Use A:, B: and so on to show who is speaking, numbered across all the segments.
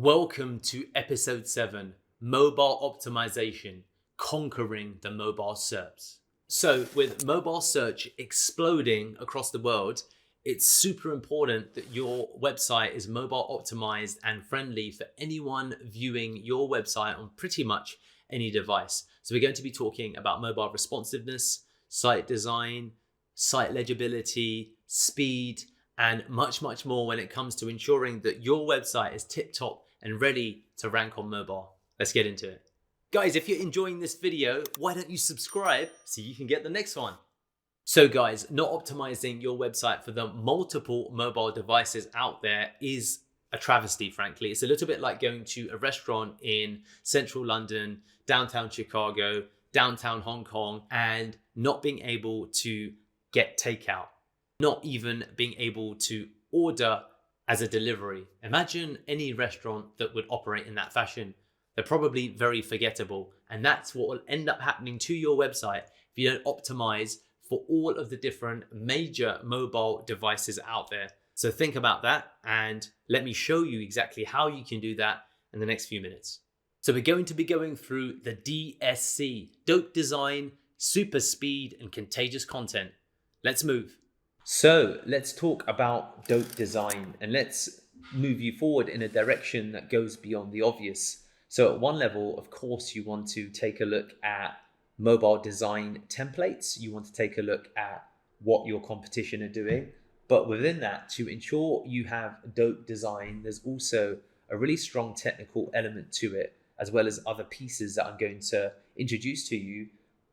A: Welcome to episode 7, Mobile Optimization, Conquering the Mobile SERPs. So with mobile search exploding across the world, it's super important that your website is mobile optimized and friendly for anyone viewing your website on pretty much any device. So we're going to be talking about mobile responsiveness, site design, site legibility, speed, and much more when it comes to ensuring that your website is tip-top and ready to rank on mobile. Let's get into it. Guys, if you're enjoying this video, why don't you subscribe so you can get the next one? So guys, not optimizing your website for the multiple mobile devices out there is a travesty, frankly. It's a little bit like going to a restaurant in central London, downtown Chicago, downtown Hong Kong, and not being able to get takeout, not even being able to order as a delivery. Imagine any restaurant that would operate in that fashion. They're probably very forgettable. And that's what will end up happening to your website if you don't optimize for all of the different major mobile devices out there. So think about that and let me show you exactly how you can do that in the next few minutes. So we're going to be going through the DSC, Dope Design, Super Speed, and Contagious Content. Let's move. So let's talk about dope design and let's move you forward in a direction that goes beyond the obvious. So at one level, of course, you want to take a look at mobile design templates. You want to take a look at what your competition are doing. But within that, to ensure you have dope design, there's also a really strong technical element to it, as well as other pieces that I'm going to introduce to you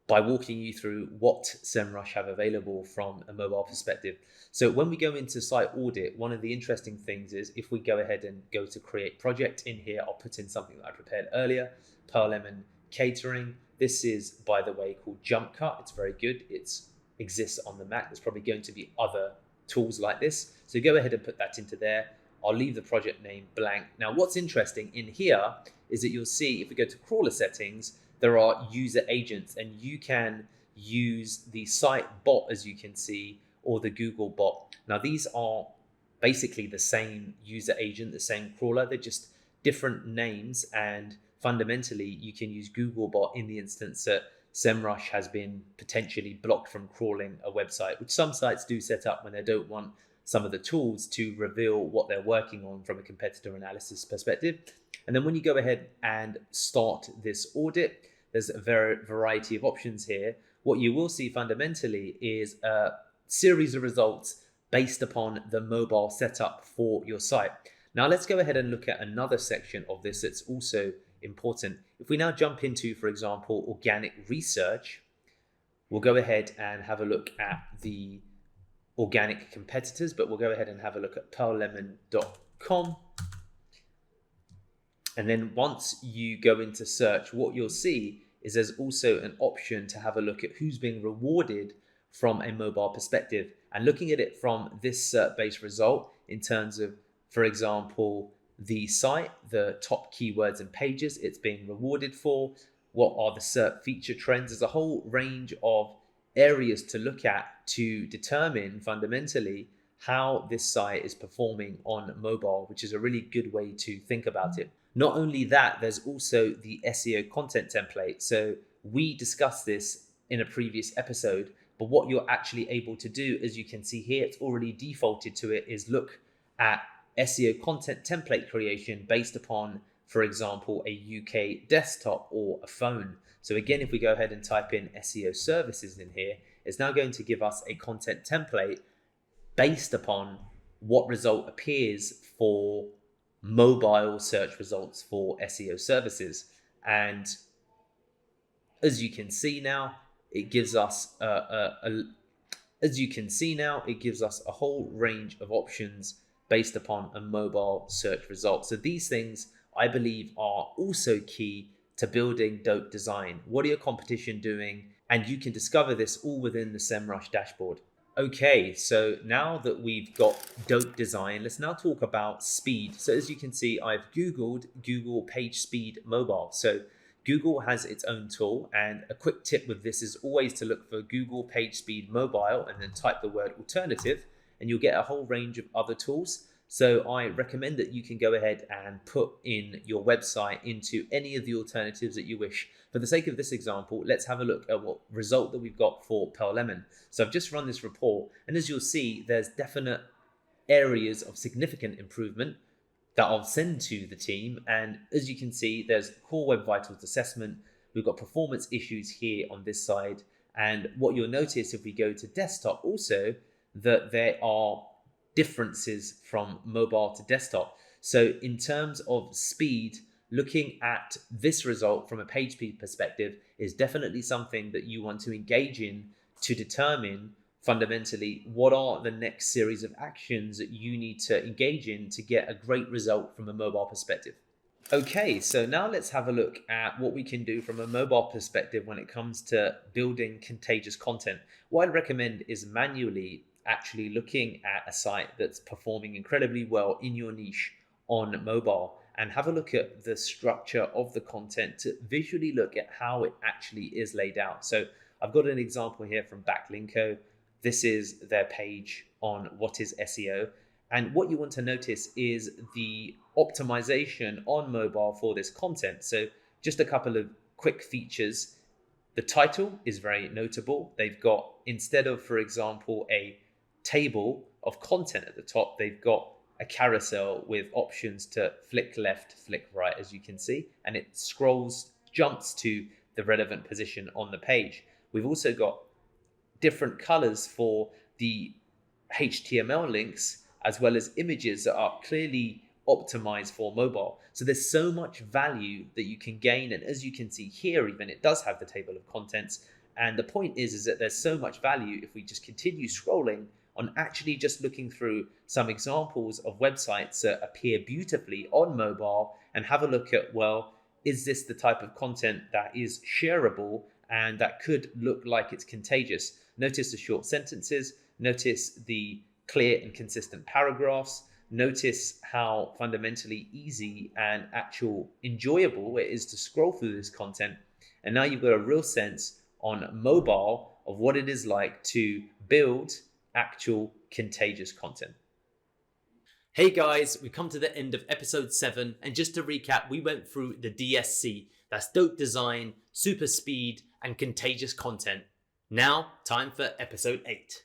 A: by walking you through what Semrush have available from a mobile perspective. So when we go into site audit, one of the interesting things is if we go ahead and go to create project in here, I'll put in something that I prepared earlier, Pearl Lemon Catering. This is, by the way, called Jump Cut. It's very good. It exists on the Mac. There's probably going to be other tools like this. So go ahead and put that into there. I'll leave the project name blank. Now, what's interesting in here is that you'll see if we go to crawler settings, there are user agents and you can use the site bot, as you can see, or the Google bot. Now, these are basically the same user agent, the same crawler. They're just different names, and fundamentally you can use Google bot in the instance that Semrush has been potentially blocked from crawling a website, which some sites do set up when they don't want some of the tools to reveal what they're working on from a competitor analysis perspective. And then when you go ahead and start this audit, there's a variety of options here. What you will see fundamentally is a series of results based upon the mobile setup for your site. Now let's go ahead and look at another section of this that's also important. If we now jump into, for example, organic research, we'll go ahead and have a look at the organic competitors, but we'll go ahead and have a look at pearllemon.com. And then once you go into search, what you'll see is there's also an option to have a look at who's being rewarded from a mobile perspective. And looking at it from this SERP-based result in terms of, for example, the site, the top keywords and pages it's being rewarded for, what are the SERP feature trends, there's a whole range of areas to look at to determine fundamentally how this site is performing on mobile, which is a really good way to think about it. Not only that, there's also the SEO content template. So we discussed this in a previous episode, but what you're actually able to do, as you can see here, it's already defaulted to it, is look at SEO content template creation based upon, for example, a UK desktop or a phone. So again, if we go ahead and type in SEO services in here, it's now going to give us a content template based upon what result appears for mobile search results for SEO services. And as you can see now, it gives us a whole range of options based upon a mobile search result. So these things, I believe, are also key to building dope design. What are your competition doing? And you can discover this all within the Semrush dashboard. Okay, so now that we've got dope design, let's now talk about speed. So as you can see, I've Googled Google Page Speed Mobile. So Google has its own tool, and a quick tip with this is always to look for Google Page Speed Mobile and then type the word alternative, and you'll get a whole range of other tools. So I recommend that you can go ahead and put in your website into any of the alternatives that you wish. For the sake of this example, let's have a look at what result that we've got for Pearl Lemon. So I've just run this report, and as you'll see, there's definite areas of significant improvement that I'll send to the team. And as you can see, there's core web vitals assessment. We've got performance issues here on this side. And what you'll notice if we go to desktop also, that there are differences from mobile to desktop. So in terms of speed, looking at this result from a page speed perspective is definitely something that you want to engage in to determine fundamentally what are the next series of actions that you need to engage in to get a great result from a mobile perspective. Okay, so now let's have a look at what we can do from a mobile perspective when it comes to building contagious content. What I'd recommend is manually actually looking at a site that's performing incredibly well in your niche on mobile and have a look at the structure of the content to visually look at how it actually is laid out. So I've got an example here from Backlinko. This is their page on what is SEO. And what you want to notice is the optimization on mobile for this content. So just a couple of quick features. The title is very notable. They've got, instead of, for example, a table of content at the top, they've got a carousel with options to flick left, flick right, as you can see, and it jumps to the relevant position on the page. We've also got different colors for the HTML links, as well as images that are clearly optimized for mobile. So there's so much value that you can gain. And as you can see here, even it does have the table of contents. And the point is that there's so much value if we just continue scrolling on actually just looking through some examples of websites that appear beautifully on mobile and have a look at, well, is this the type of content that is shareable and that could look like it's contagious? Notice the short sentences, notice the clear and consistent paragraphs, notice how fundamentally easy and actual enjoyable it is to scroll through this content. And now you've got a real sense on mobile of what it is like to build actual contagious content. Hey guys, we've come to the end of episode 7, and just to recap, we went through the DSC, that's dope design, super speed, and contagious content. Now, time for episode 8.